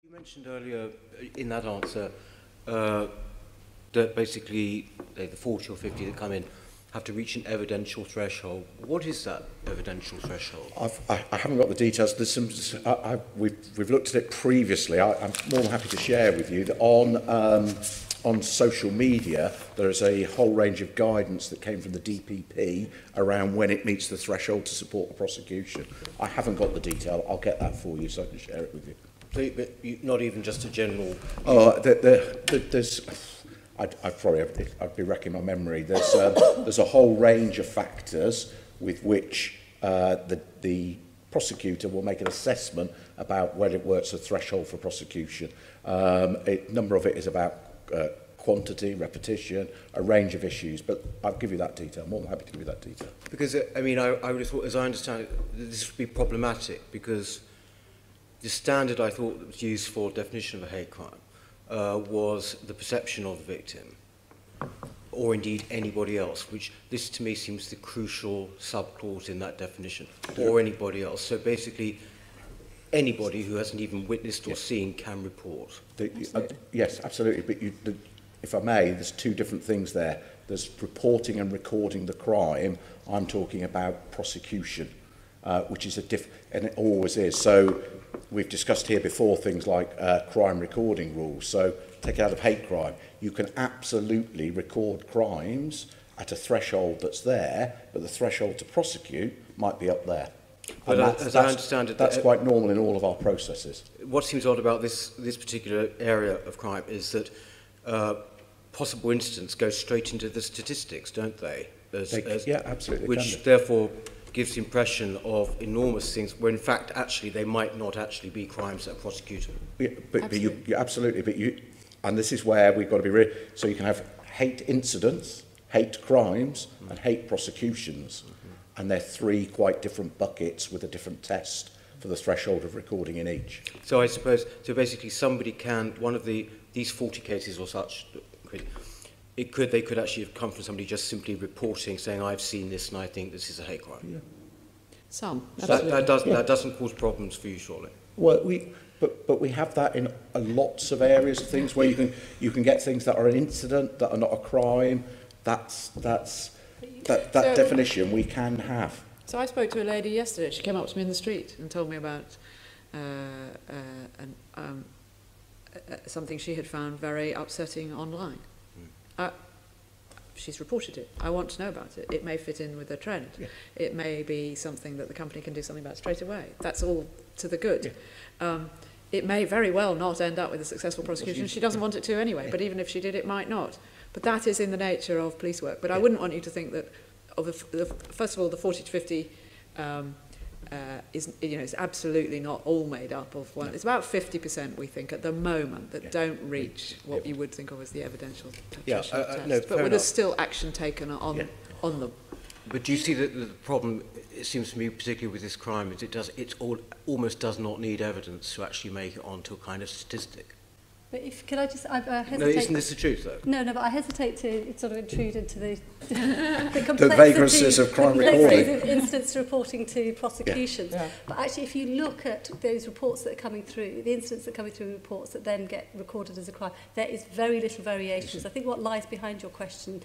You mentioned earlier in that answer that basically the 40 or 50 that come in have to reach an evidential threshold. What is that evidential threshold? I haven't got the details. There's some. We've looked at it previously. I'm more than happy to share with you that on social media there is a whole range of guidance that came from the DPP around when it meets the threshold to support the prosecution. I haven't got the detail. I'll get that for you so I can share it with you. So, but not even just a general. There's. I'd be wrecking my memory. There's a whole range of factors with which the prosecutor will make an assessment about whether it works as a threshold for prosecution. A number of it is about quantity, repetition, a range of issues, but I'll give you that detail. I'm more than happy to give you that detail. Because, I mean, I would have thought, as I understand it, this would be problematic because the standard I thought that was used for definition of a hate crime was the perception of the victim, or indeed anybody else, which this to me seems the crucial subclause in that definition, or anybody else. So basically, anybody who hasn't even witnessed or seen can report. Yes, absolutely. But if I may, there's two different things there. There's reporting and recording the crime. I'm talking about prosecution, which is and it always is. So we've discussed here before things like crime recording rules. So take it out of hate crime. You can absolutely record crimes at a threshold that's there, but the threshold to prosecute might be up there. But as I understand it, that's quite normal in all of our processes. What seems odd about this particular area of crime is that possible incidents go straight into the statistics, don't they? Yeah, absolutely. Which therefore gives the impression of enormous things, where in fact actually they might not actually be crimes that are prosecutable. Yeah, absolutely. And this is where we've got to be real. So you can have hate incidents, hate crimes, and hate prosecutions. And they're three quite different buckets with a different test for the threshold of recording in each. So I suppose, so basically somebody can, these 40 cases or such, they could actually have come from somebody just simply reporting, saying, I've seen this and I think this is a hate crime. Yeah. Some. That doesn't cause problems for you, surely? Well, but we have that in lots of areas of things where you can get things that are an incident, that are not a crime. That definition we can have. So I spoke to a lady yesterday. She came up to me in the street and told me about something she had found very upsetting online. She's reported it. I want to know about it. It may fit in with a trend. Yeah. It may be something that the company can do something about straight away. That's all to the good. Yeah. It may very well not end up with a successful prosecution. She doesn't want it to anyway, but even if she did, it might not. But that is in the nature of police work. But I wouldn't want you to think that, first of all, the 40 to 50 is absolutely not all made up of one. No. It's about 50%, we think, at the moment that don't reach what you would think of as the evidential test. No, but there's still action taken on them. But do you see that the problem, it seems to me, particularly with this crime, is almost does not need evidence to actually make it onto a kind of statistic? But could I just, I hesitate... No, isn't this the truth, though? No, but I hesitate to sort of intrude into the the vagrancies of crime recording. Of incidents reporting to prosecutions. Yeah. Yeah. But actually, if you look at those reports that are coming through, the incidents that are coming through reports that then get recorded as a crime, there is very little variations. I think what lies behind your question,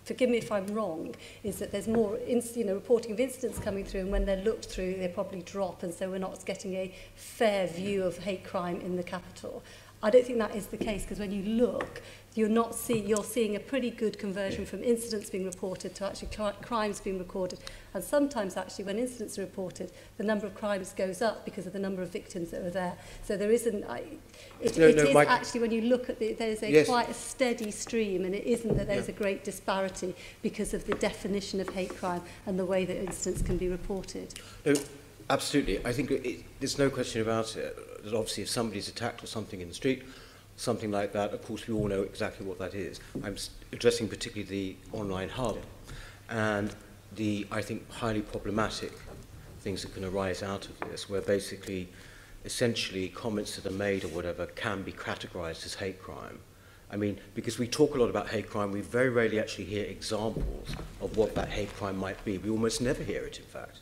forgive me if I'm wrong, is that there's more reporting of incidents coming through, and when they're looked through, they probably drop, and so we're not getting a fair view of hate crime in the capital. I don't think that is the case, because when you look, you're seeing a pretty good conversion from incidents being reported to actually crimes being recorded. And sometimes, actually, when incidents are reported, the number of crimes goes up because of the number of victims that are there. So there isn't... actually, when you look at there's quite a steady stream, and it isn't that there's a great disparity because of the definition of hate crime and the way that incidents can be reported. No, absolutely. I think there's no question about it. That obviously, if somebody's attacked or something in the street, something like that, of course, we all know exactly what that is. I'm addressing particularly the online hub and the, I think, highly problematic things that can arise out of this, where basically, essentially, comments that are made or whatever can be categorized as hate crime. I mean, because we talk a lot about hate crime, we very rarely actually hear examples of what that hate crime might be. We almost never hear it, in fact.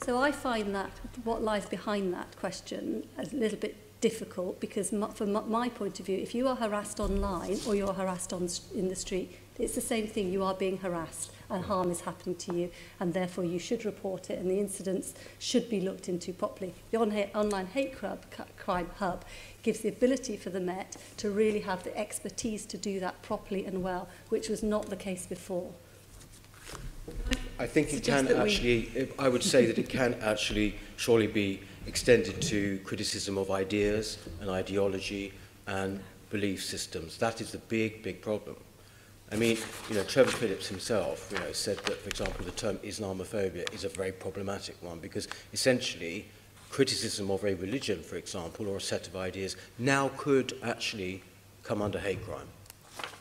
So I find that what lies behind that question a little bit difficult because from my point of view, if you are harassed online or you're harassed in the street, it's the same thing. You are being harassed and harm is happening to you, and therefore you should report it, and the incidents should be looked into properly. The Online Hate Crime Hub gives the ability for the Met to really have the expertise to do that properly and well, which was not the case before. I think it can actually, I would say that it can actually surely be extended to criticism of ideas and ideology and belief systems. That is the big, big problem. I mean, Trevor Phillips himself, said that, for example, the term Islamophobia is a very problematic one because essentially criticism of a religion, for example, or a set of ideas now could actually come under hate crime.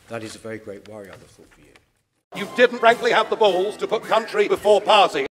That is a very great worry, I would have thought, for you. You didn't frankly have the balls to put country before party.